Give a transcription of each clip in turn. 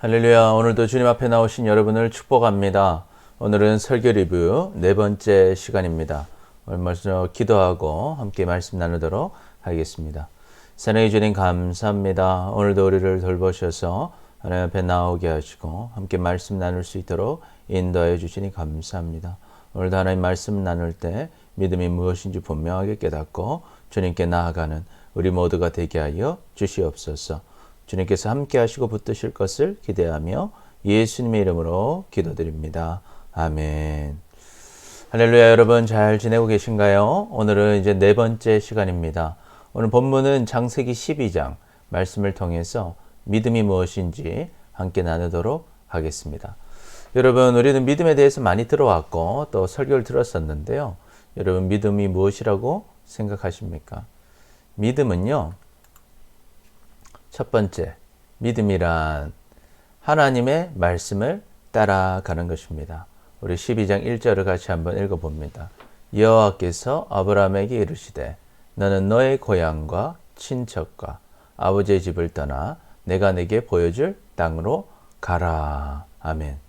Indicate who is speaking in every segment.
Speaker 1: 할렐루야. 오늘도 주님 앞에 나오신 여러분을 축복합니다. 오늘은 설교 리뷰 네 번째 시간입니다. 오늘 먼저 기도하고 함께 말씀 나누도록 하겠습니다. 사랑해 주님 감사합니다. 오늘도 우리를 돌보셔서 하나님 앞에 나오게 하시고 함께 말씀 나눌 수 있도록 인도하여 주시니 감사합니다. 오늘도 하나님 말씀 나눌 때 믿음이 무엇인지 분명하게 깨닫고 주님께 나아가는 우리 모두가 되게 하여 주시옵소서. 주님께서 함께 하시고 붙드실 것을 기대하며 예수님의 이름으로 기도드립니다. 아멘. 할렐루야. 여러분 잘 지내고 계신가요? 오늘은 이제 네 번째 시간입니다. 오늘 본문은 창세기 12장 말씀을 통해서 믿음이 무엇인지 함께 나누도록 하겠습니다. 여러분, 우리는 믿음에 대해서 많이 들어왔고 또 설교를 들었었는데요. 여러분, 믿음이 무엇이라고 생각하십니까? 믿음은요, 첫 번째, 믿음이란 하나님의 말씀을 따라가는 것입니다. 우리 12장 1절을 같이 한번 읽어봅니다. 여호와께서 아브라함에게 이르시되 너는 너의 고향과 친척과 아버지의 집을 떠나 내가 네게 보여줄 땅으로 가라. 아멘.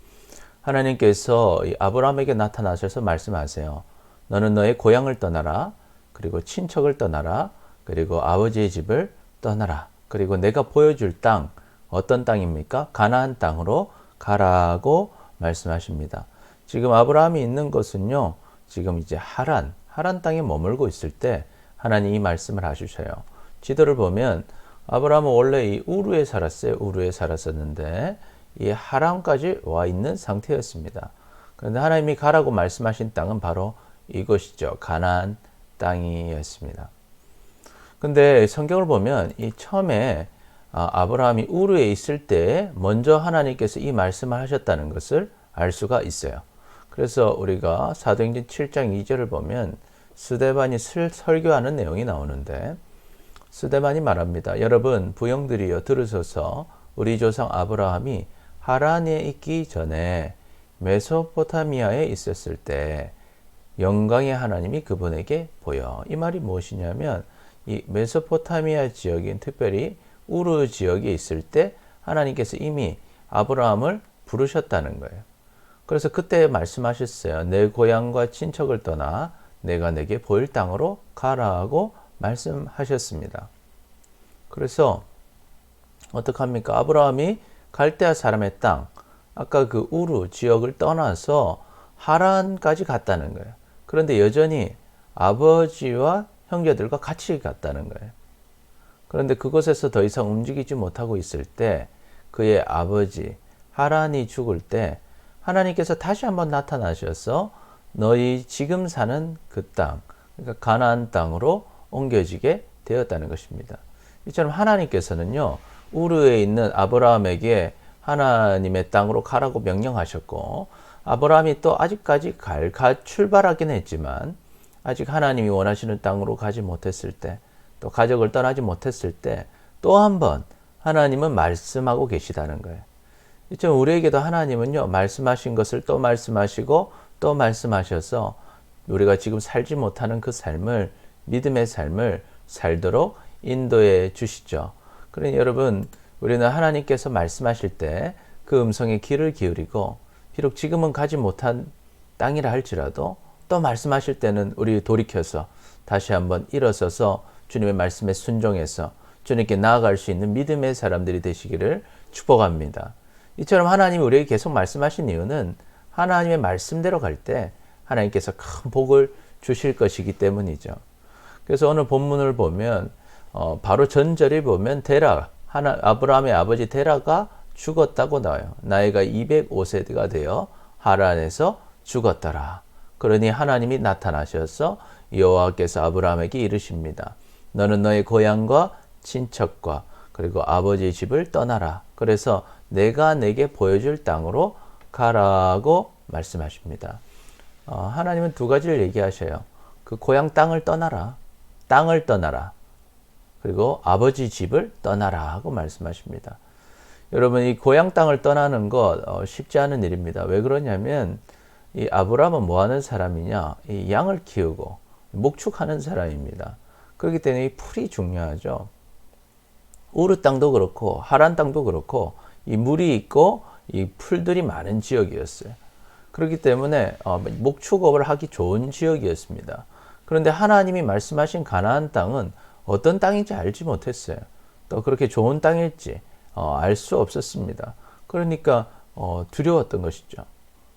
Speaker 1: 하나님께서 아브라함에게 나타나셔서 말씀하세요. 너는 너의 고향을 떠나라. 그리고 친척을 떠나라. 그리고 아버지의 집을 떠나라. 그리고 내가 보여줄 땅, 어떤 땅입니까? 가나안 땅으로 가라고 말씀하십니다. 지금 아브라함이 있는 곳은요, 지금 이제 하란 땅에 머물고 있을 때 하나님이 말씀을 하셔요. 지도를 보면 아브라함은 원래 이 우르에 살았어요. 우르에 살았었는데 이 하란까지 와 있는 상태였습니다. 그런데 하나님이 가라고 말씀하신 땅은 바로 이것이죠. 가나안 땅이었습니다. 근데 성경을 보면 이 처음에 아브라함이 우르에 있을 때 먼저 하나님께서 이 말씀을 하셨다는 것을 알 수가 있어요. 그래서 우리가 사도행전 7장 2절을 보면 스데반이 설교하는 내용이 나오는데 스데반이 말합니다. 여러분 부형들이여 들으소서. 우리 조상 아브라함이 하란에 있기 전에 메소포타미아에 있었을 때 영광의 하나님이 그분에게 보여. 이 말이 무엇이냐면 이 메소포타미아 지역인 특별히 우르 지역에 있을 때 하나님께서 이미 아브라함을 부르셨다는 거예요. 그래서 그때 말씀하셨어요. 내 고향과 친척을 떠나 내가 내게 보일 땅으로 가라고 말씀하셨습니다. 그래서 어떡합니까? 아브라함이 갈대아 사람의 땅, 아까 그 우르 지역을 떠나서 하란까지 갔다는 거예요. 그런데 여전히 아버지와 형제들과 같이 갔다는 거예요. 그런데 그곳에서 더 이상 움직이지 못하고 있을 때 그의 아버지 하란이 죽을 때 하나님께서 다시 한번 나타나셔서 너희 지금 사는 그 땅, 그러니까 가나안 땅으로 옮겨지게 되었다는 것입니다. 이처럼 하나님께서는요, 우르에 있는 아브라함에게 하나님의 땅으로 가라고 명령하셨고 아브라함이 또 아직까지 출발하긴 했지만 아직 하나님이 원하시는 땅으로 가지 못했을 때, 또 가족을 떠나지 못했을 때 또 한 번 하나님은 말씀하고 계시다는 거예요. 이처럼 우리에게도 하나님은요, 말씀하신 것을 또 말씀하시고 또 말씀하셔서 우리가 지금 살지 못하는 그 삶을, 믿음의 삶을 살도록 인도해 주시죠. 그러니 여러분, 우리는 하나님께서 말씀하실 때 그 음성에 귀를 기울이고 비록 지금은 가지 못한 땅이라 할지라도 또 말씀하실 때는 우리 돌이켜서 다시 한번 일어서서 주님의 말씀에 순종해서 주님께 나아갈 수 있는 믿음의 사람들이 되시기를 축복합니다. 이처럼 하나님이 우리에게 계속 말씀하신 이유는 하나님의 말씀대로 갈 때 하나님께서 큰 복을 주실 것이기 때문이죠. 그래서 오늘 본문을 보면 바로 전절에 보면 아브라함의 아버지 데라가 죽었다고 나와요. 나이가 205세가 되어 하란에서 죽었더라. 그러니 하나님이 나타나셔서 여호와께서 아브라함에게 이르십니다. 너는 너의 고향과 친척과 그리고 아버지의 집을 떠나라. 그래서 내가 내게 보여줄 땅으로 가라고 말씀하십니다. 하나님은 두 가지를 얘기하셔요. 그 고향 땅을 떠나라. 땅을 떠나라. 그리고 아버지 집을 떠나라 하고 말씀하십니다. 여러분, 이 고향 땅을 떠나는 것 쉽지 않은 일입니다. 왜 그러냐면 이 아브라함은 뭐 하는 사람이냐? 이 양을 키우고 목축하는 사람입니다. 그렇기 때문에 이 풀이 중요하죠. 우르 땅도 그렇고 하란 땅도 그렇고 이 물이 있고 이 풀들이 많은 지역이었어요. 그렇기 때문에 목축업을 하기 좋은 지역이었습니다. 그런데 하나님이 말씀하신 가나안 땅은 어떤 땅인지 알지 못했어요. 또 그렇게 좋은 땅일지 알 수 없었습니다. 그러니까 두려웠던 것이죠.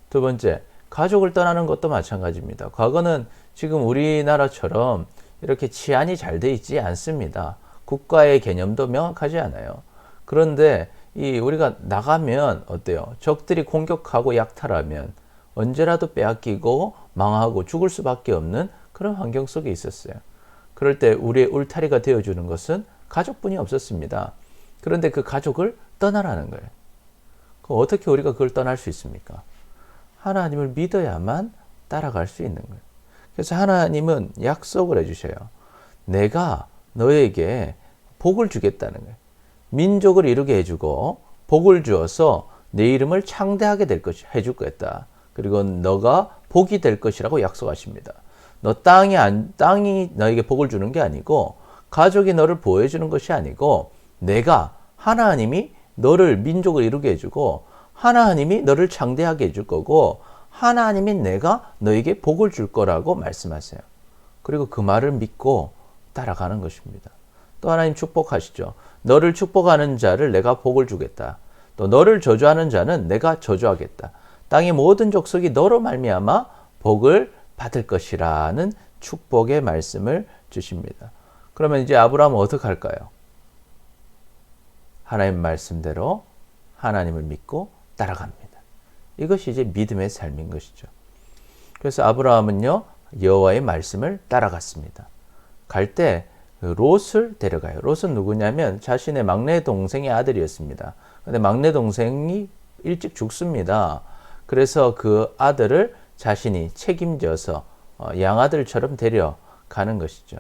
Speaker 1: 두 번째, 가족을 떠나는 것도 마찬가지입니다. 과거는 지금 우리나라처럼 이렇게 치안이 잘 돼 있지 않습니다. 국가의 개념도 명확하지 않아요. 그런데 우리가 나가면 어때요? 적들이 공격하고 약탈하면 언제라도 빼앗기고 망하고 죽을 수밖에 없는 그런 환경 속에 있었어요. 그럴 때 우리의 울타리가 되어주는 것은 가족뿐이 없었습니다. 그런데 그 가족을 떠나라는 거예요. 그럼 어떻게 우리가 그걸 떠날 수 있습니까? 하나님을 믿어야만 따라갈 수 있는 거예요. 그래서 하나님은 약속을 해주셔요. 내가 너에게 복을 주겠다는 거예요. 민족을 이루게 해주고 복을 주어서 내 이름을 창대하게 해줄 거다. 그리고 너가 복이 될 것이라고 약속하십니다. 너 땅이 너에게 복을 주는 게 아니고 가족이 너를 보호해 주는 것이 아니고 내가 하나님이 너를 민족을 이루게 해주고 하나님이 너를 창대하게 해줄 거고 하나님이 내가 너에게 복을 줄 거라고 말씀하세요. 그리고 그 말을 믿고 따라가는 것입니다. 또 하나님 축복하시죠. 너를 축복하는 자를 내가 복을 주겠다. 또 너를 저주하는 자는 내가 저주하겠다. 땅의 모든 족속이 너로 말미암아 복을 받을 것이라는 축복의 말씀을 주십니다. 그러면 이제 아브라함은 어떻게 할까요? 하나님 말씀대로 하나님을 믿고 따라갑니다. 이것이 이제 믿음의 삶인 것이죠. 그래서 아브라함은요, 여호와의 말씀을 따라갔습니다. 갈 때 롯을 데려가요. 롯은 누구냐면 자신의 막내 동생의 아들이었습니다. 근데 막내 동생이 일찍 죽습니다. 그래서 그 아들을 자신이 책임져서 양아들처럼 데려가는 것이죠.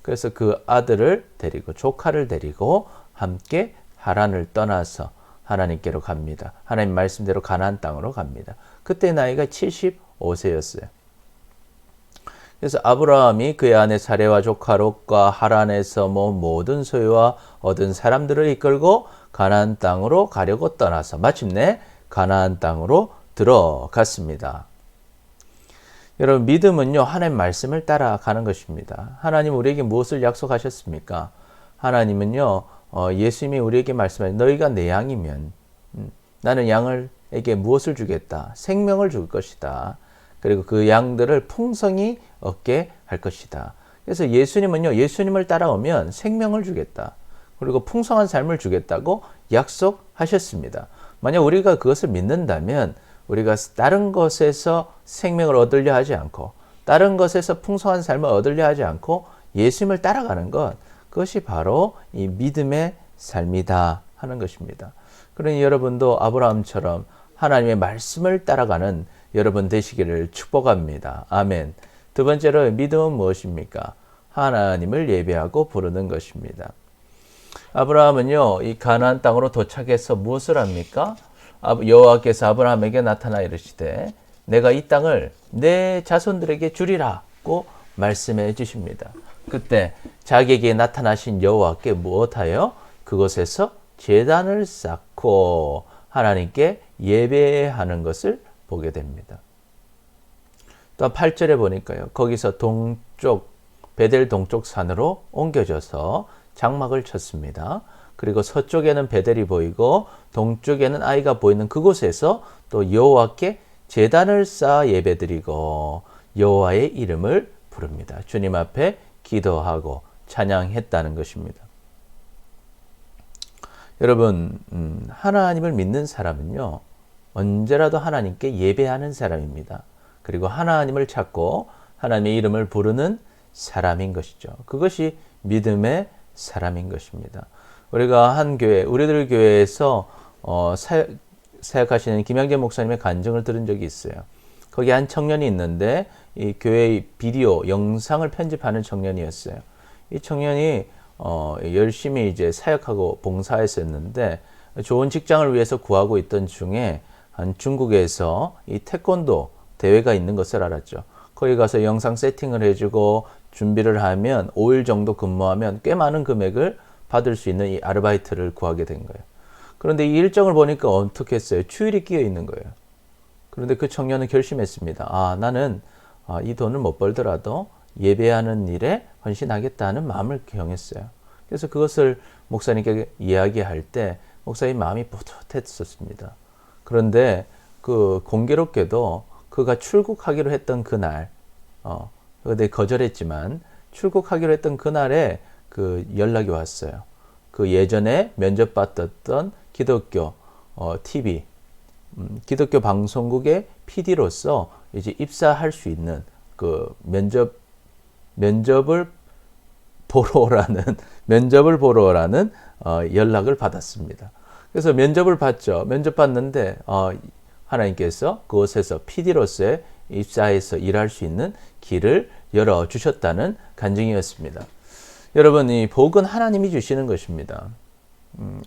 Speaker 1: 그래서 그 아들을 데리고 조카를 데리고 함께 하란을 떠나서 하나님께로 갑니다. 하나님 말씀대로 가나안 땅으로 갑니다. 그때 나이가 75세였어요. 그래서 아브라함이 그의 아내 사레와 조카 롯과 하란에서 모든 소유와 얻은 사람들을 이끌고 가나안 땅으로 가려고 떠나서 마침내 가나안 땅으로 들어갔습니다. 여러분, 믿음은요, 하나님 말씀을 따라가는 것입니다. 하나님 우리에게 무엇을 약속하셨습니까? 하나님은요, 예수님이 우리에게 말씀하신 너희가 내 양이면 나는 양에게 무엇을 주겠다? 생명을 줄 것이다. 그리고 그 양들을 풍성히 얻게 할 것이다. 그래서 예수님은요, 예수님을 따라오면 생명을 주겠다. 그리고 풍성한 삶을 주겠다고 약속하셨습니다. 만약 우리가 그것을 믿는다면 우리가 다른 것에서 생명을 얻으려 하지 않고 다른 것에서 풍성한 삶을 얻으려 하지 않고 예수님을 따라가는 것, 그것이 바로 이 믿음의 삶이다 하는 것입니다. 그러니 여러분도 아브라함처럼 하나님의 말씀을 따라가는 여러분 되시기를 축복합니다. 아멘. 두 번째로 믿음은 무엇입니까? 하나님을 예배하고 부르는 것입니다. 아브라함은요, 이 가나안 땅으로 도착해서 무엇을 합니까? 여호와께서 아브라함에게 나타나 이르시되 내가 이 땅을 내 자손들에게 주리라고 말씀해 주십니다. 그때 자기에게 나타나신 여호와께 무엇하여? 그곳에서 제단을 쌓고 하나님께 예배하는 것을 보게 됩니다. 또 8절에 보니까요, 거기서 베델 동쪽 산으로 옮겨져서 장막을 쳤습니다. 그리고 서쪽에는 베델이 보이고 동쪽에는 아이가 보이는 그곳에서 또 여호와께 제단을 쌓아 예배드리고 여호와의 이름을 부릅니다. 주님 앞에 기도하고 찬양했다는 것입니다. 여러분, 하나님을 믿는 사람은요, 언제라도 하나님께 예배하는 사람입니다. 그리고 하나님을 찾고 하나님의 이름을 부르는 사람인 것이죠. 그것이 믿음의 사람인 것입니다. 우리가 한 교회, 우리들 교회에서 사역하시는 김양재 목사님의 간증을 들은 적이 있어요. 거기 한 청년이 있는데 이 교회의 비디오 영상을 편집하는 청년이었어요. 이 청년이 열심히 이제 사역하고 봉사했었는데 좋은 직장을 위해서 구하고 있던 중에 한 중국에서 이 태권도 대회가 있는 것을 알았죠. 거기 가서 영상 세팅을 해주고 준비를 하면 5일 정도 근무하면 꽤 많은 금액을 받을 수 있는 이 아르바이트를 구하게 된 거예요. 그런데 이 일정을 보니까 어떻게 했어요? 주일이 끼어 있는 거예요. 그런데 그 청년은 결심했습니다. 나는 이 돈을 못 벌더라도 예배하는 일에 헌신하겠다는 마음을 경했어요. 그래서 그것을 목사님께 이야기할 때 목사님 마음이 뿌듯했었습니다. 그런데 그 공교롭게도 그가 출국하기로 했던 그날, 근데 거절했지만 출국하기로 했던 그날에 그 연락이 왔어요. 그 예전에 면접받았던 기독교 TV, 기독교 방송국의 PD로서 이제 입사할 수 있는 그 면접을 면접을 보러 오라는 연락을 받았습니다. 그래서 면접을 봤죠. 면접 봤는데 하나님께서 그곳에서 PD로서의 입사해서 일할 수 있는 길을 열어 주셨다는 간증이었습니다. 여러분, 이 복은 하나님이 주시는 것입니다.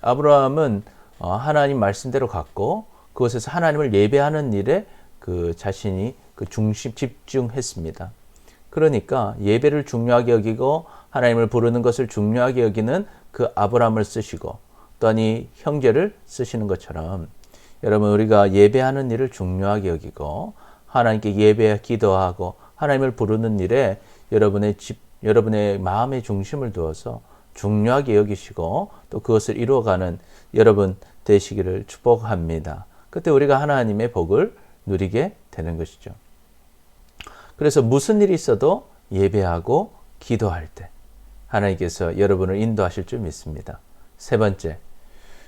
Speaker 1: 아브라함은 하나님 말씀대로 갔고 그곳에서 하나님을 예배하는 일에 그 자신이 그 집중했습니다. 그러니까 예배를 중요하게 여기고 하나님을 부르는 것을 중요하게 여기는 그 아브라함을 쓰시고 또한 이 형제를 쓰시는 것처럼 여러분, 우리가 예배하는 일을 중요하게 여기고 하나님께 예배 기도하고 하나님을 부르는 일에 여러분의 마음의 중심을 두어서 중요하게 여기시고 또 그것을 이루어가는 여러분 되시기를 축복합니다. 그때 우리가 하나님의 복을 누리게 되는 것이죠. 그래서 무슨 일이 있어도 예배하고 기도할 때 하나님께서 여러분을 인도하실 줄 믿습니다. 세 번째,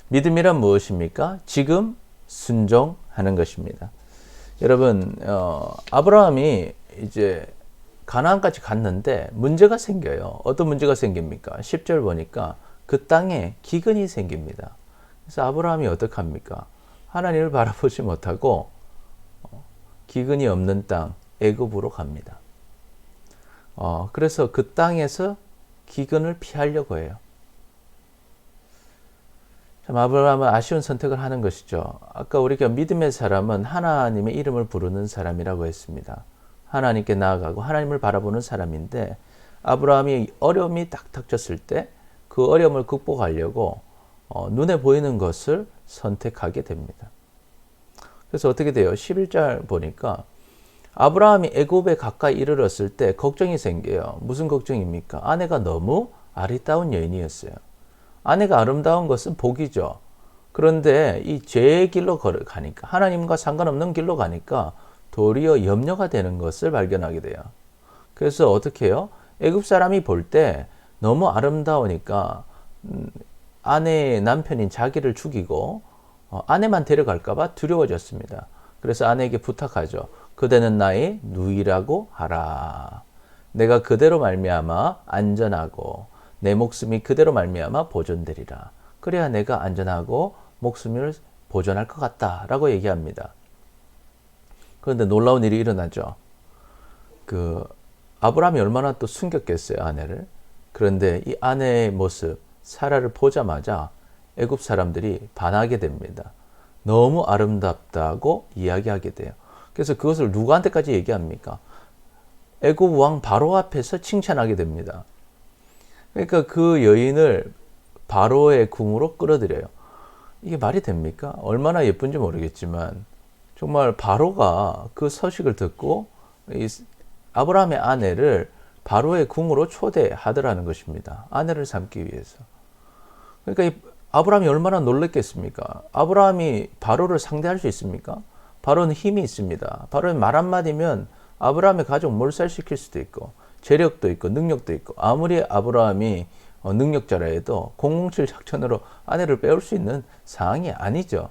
Speaker 1: 믿음이란 무엇입니까? 지금 순종하는 것입니다. 여러분, 아브라함이 이제 가나안까지 갔는데 문제가 생겨요. 어떤 문제가 생깁니까? 10절 보니까 그 땅에 기근이 생깁니다. 그래서 아브라함이 어떡합니까? 하나님을 바라보지 못하고 기근이 없는 땅 애굽으로 갑니다. 그래서 그 땅에서 기근을 피하려고 해요. 참 아브라함은 아쉬운 선택을 하는 것이죠. 아까 우리가 믿음의 사람은 하나님의 이름을 부르는 사람이라고 했습니다. 하나님께 나아가고 하나님을 바라보는 사람인데 아브라함이 어려움이 딱 닥쳤을 때 그 어려움을 극복하려고 눈에 보이는 것을 선택하게 됩니다. 그래서 어떻게 돼요? 11절 보니까 아브라함이 애굽에 가까이 이르렀을 때 걱정이 생겨요. 무슨 걱정입니까? 아내가 너무 아리따운 여인이었어요. 아내가 아름다운 것은 복이죠. 그런데 이 죄의 길로 가니까 하나님과 상관없는 길로 가니까 도리어 염려가 되는 것을 발견하게 돼요. 그래서 어떻게 해요? 애굽 사람이 볼 때 너무 아름다우니까 아내의 남편인 자기를 죽이고 아내만 데려갈까 봐 두려워졌습니다. 그래서 아내에게 부탁하죠. 그대는 나의 누이라고 하라. 내가 그대로 말미암아 안전하고 내 목숨이 그대로 말미암아 보존되리라. 그래야 내가 안전하고 목숨을 보존할 것 같다라고 얘기합니다. 그런데 놀라운 일이 일어나죠. 아브라함이 얼마나 또 숨겼겠어요, 아내를. 그런데 이 아내의 모습, 사라를 보자마자 애굽 사람들이 반하게 됩니다. 너무 아름답다고 이야기하게 돼요. 그래서 그것을 누구한테까지 얘기합니까? 애굽 왕 바로 앞에서 칭찬하게 됩니다. 그러니까 그 여인을 바로의 궁으로 끌어들여요. 이게 말이 됩니까? 얼마나 예쁜지 모르겠지만 정말 바로가 그 소식을 듣고 이 아브라함의 아내를 바로의 궁으로 초대하더라는 것입니다. 아내를 삼기 위해서. 그러니까 이 아브라함이 얼마나 놀랐겠습니까? 아브라함이 바로를 상대할 수 있습니까? 바로는 힘이 있습니다. 바로의 말 한마디면 아브라함의 가족 몰살시킬 수도 있고 재력도 있고 능력도 있고 아무리 아브라함이 능력자라 해도 007 작전으로 아내를 빼올 수 있는 상황이 아니죠.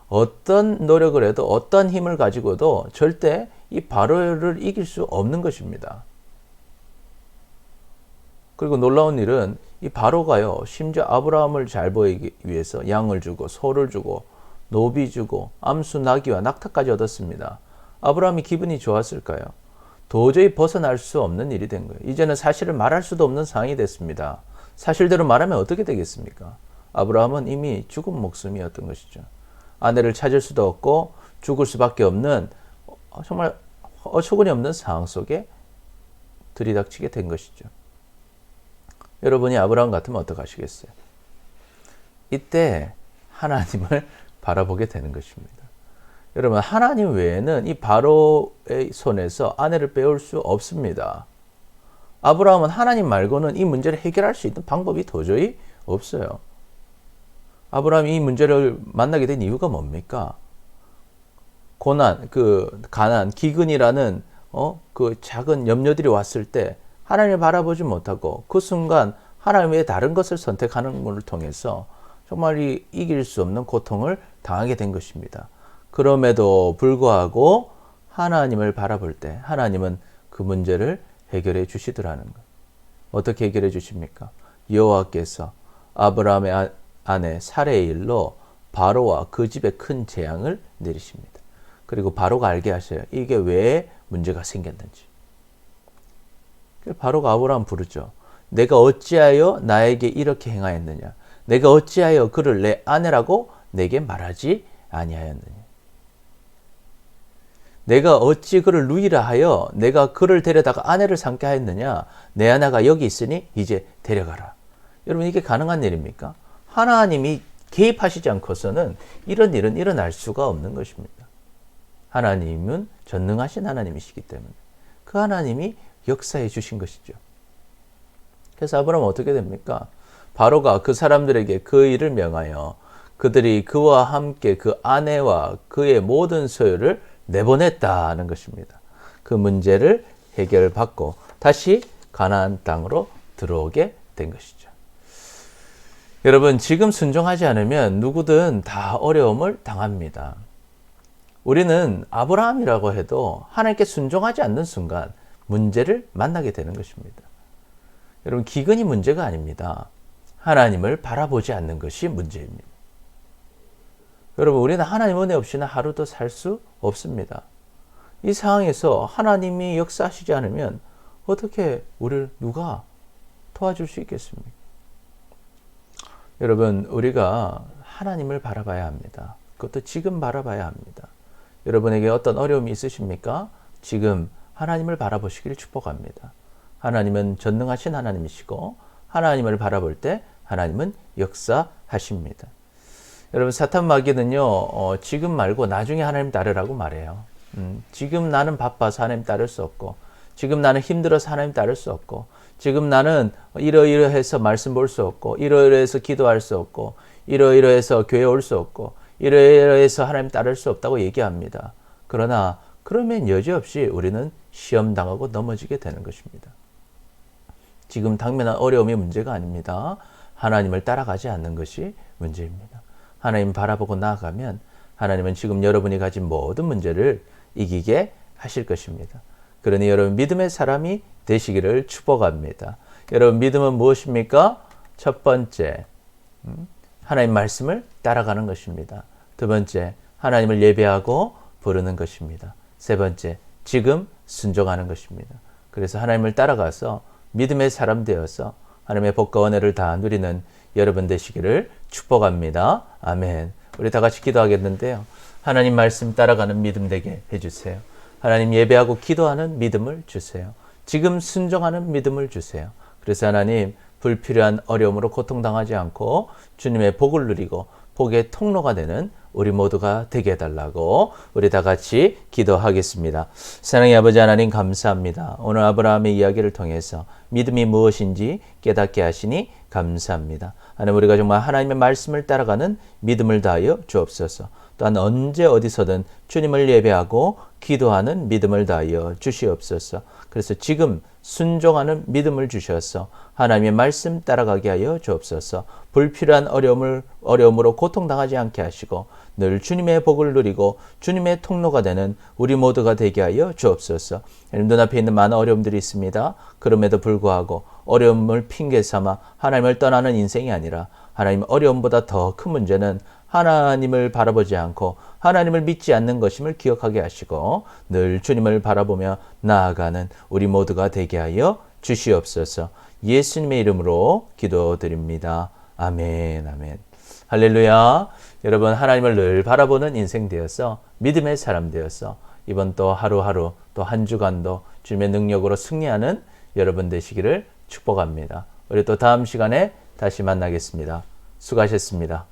Speaker 1: 어떤 노력을 해도 어떤 힘을 가지고도 절대 이 바로를 이길 수 없는 것입니다. 그리고 놀라운 일은 이 바로가요, 심지어 아브라함을 잘 보이기 위해서 양을 주고 소를 주고 노비 주고 암수 나귀와 낙타까지 얻었습니다. 아브라함이 기분이 좋았을까요? 도저히 벗어날 수 없는 일이 된 거예요. 이제는 사실을 말할 수도 없는 상황이 됐습니다. 사실대로 말하면 어떻게 되겠습니까? 아브라함은 이미 죽은 목숨이었던 것이죠. 아내를 찾을 수도 없고 죽을 수밖에 없는 정말 어처구니 없는 상황 속에 들이닥치게 된 것이죠. 여러분이 아브라함 같으면 어떡하시겠어요? 이때 하나님을 바라보게 되는 것입니다. 여러분, 하나님 외에는 이 바로의 손에서 아내를 빼올 수 없습니다. 아브라함은 하나님 말고는 이 문제를 해결할 수 있는 방법이 도저히 없어요. 아브라함이 이 문제를 만나게 된 이유가 뭡니까? 고난, 가난, 기근이라는 그 작은 염려들이 왔을 때 하나님을 바라보지 못하고 그 순간 하나님 외에 다른 것을 선택하는 것을 통해서 정말 이길 수 없는 고통을 당하게 된 것입니다. 그럼에도 불구하고 하나님을 바라볼 때 하나님은 그 문제를 해결해 주시더라는 것. 어떻게 해결해 주십니까? 여호와께서 아브라함의 아내 사레의 일로 바로와 그 집에 큰 재앙을 내리십니다. 그리고 바로가 알게 하셔요. 이게 왜 문제가 생겼는지. 바로가 아브라함 부르죠. 내가 어찌하여 나에게 이렇게 행하였느냐? 내가 어찌하여 그를 내 아내라고 내게 말하지 아니하였느냐? 내가 어찌 그를 누이라 하여 내가 그를 데려다가 아내를 삼게 하였느냐? 내 아내가 여기 있으니 이제 데려가라. 여러분, 이게 가능한 일입니까? 하나님이 개입하시지 않고서는 이런 일은 일어날 수가 없는 것입니다. 하나님은 전능하신 하나님이시기 때문에 그 하나님이 역사해 주신 것이죠. 그래서 아브라함은 어떻게 됩니까? 바로가 그 사람들에게 그 일을 명하여 그들이 그와 함께 그 아내와 그의 모든 소유를 내보냈다는 것입니다. 그 문제를 해결받고 다시 가나안 땅으로 들어오게 된 것이죠. 여러분, 지금 순종하지 않으면 누구든 다 어려움을 당합니다. 우리는 아브라함이라고 해도 하나님께 순종하지 않는 순간 문제를 만나게 되는 것입니다. 여러분, 기근이 문제가 아닙니다. 하나님을 바라보지 않는 것이 문제입니다. 여러분, 우리는 하나님 은혜 없이는 하루도 살 수 없습니다. 이 상황에서 하나님이 역사하시지 않으면 어떻게 우리를 누가 도와줄 수 있겠습니까? 여러분, 우리가 하나님을 바라봐야 합니다. 그것도 지금 바라봐야 합니다. 여러분에게 어떤 어려움이 있으십니까? 지금 하나님을 바라보시길 축복합니다. 하나님은 전능하신 하나님이시고 하나님을 바라볼 때 하나님은 역사하십니다. 여러분, 사탄 마귀는요, 지금 말고 나중에 하나님 따르라고 말해요. 지금 나는 바빠서 하나님 따를 수 없고, 지금 나는 힘들어서 하나님 따를 수 없고, 지금 나는 이러이러해서 말씀 볼 수 없고, 이러이러해서 기도할 수 없고, 이러이러해서 교회 올 수 없고, 이러이러해서 하나님 따를 수 없다고 얘기합니다. 그러나 그러면 여지없이 우리는 시험 당하고 넘어지게 되는 것입니다. 지금 당면한 어려움이 문제가 아닙니다. 하나님을 따라가지 않는 것이 문제입니다. 하나님 바라보고 나아가면 하나님은 지금 여러분이 가진 모든 문제를 이기게 하실 것입니다. 그러니 여러분, 믿음의 사람이 되시기를 축복합니다. 여러분, 믿음은 무엇입니까? 첫 번째, 하나님 말씀을 따라가는 것입니다. 두 번째, 하나님을 예배하고 부르는 것입니다. 세 번째, 지금 순종하는 것입니다. 그래서 하나님을 따라가서 믿음의 사람 되어서 하나님의 복과 은혜를 다 누리는 여러분 되시기를 축복합니다. 아멘. 우리 다 같이 기도하겠는데요. 하나님 말씀 따라가는 믿음 되게 해주세요. 하나님 예배하고 기도하는 믿음을 주세요. 지금 순종하는 믿음을 주세요. 그래서 하나님, 불필요한 어려움으로 고통당하지 않고 주님의 복을 누리고 복의 통로가 되는 우리 모두가 되게 해달라고 우리 다 같이 기도하겠습니다. 사랑의 아버지 하나님, 감사합니다. 오늘 아브라함의 이야기를 통해서 믿음이 무엇인지 깨닫게 하시니 감사합니다. 하나님, 우리가 정말 하나님의 말씀을 따라가는 믿음을 다하여 주옵소서. 또한 언제 어디서든 주님을 예배하고 기도하는 믿음을 다하여 주시옵소서. 그래서 지금 순종하는 믿음을 주셔서 하나님의 말씀 따라가게 하여 주옵소서. 불필요한 어려움으로 고통당하지 않게 하시고 늘 주님의 복을 누리고 주님의 통로가 되는 우리 모두가 되게 하여 주옵소서. 눈앞에 있는 많은 어려움들이 있습니다. 그럼에도 불구하고 어려움을 핑계 삼아 하나님을 떠나는 인생이 아니라 하나님, 어려움보다 더 큰 문제는 하나님을 바라보지 않고 하나님을 믿지 않는 것임을 기억하게 하시고 늘 주님을 바라보며 나아가는 우리 모두가 되게 하여 주시옵소서. 예수님의 이름으로 기도드립니다. 아멘, 아멘. 할렐루야. 여러분, 하나님을 늘 바라보는 인생 되어서 믿음의 사람 되어서 이번 또 하루하루 또 한 주간도 주님의 능력으로 승리하는 여러분 되시기를 축복합니다. 우리 또 다음 시간에 다시 만나겠습니다. 수고하셨습니다.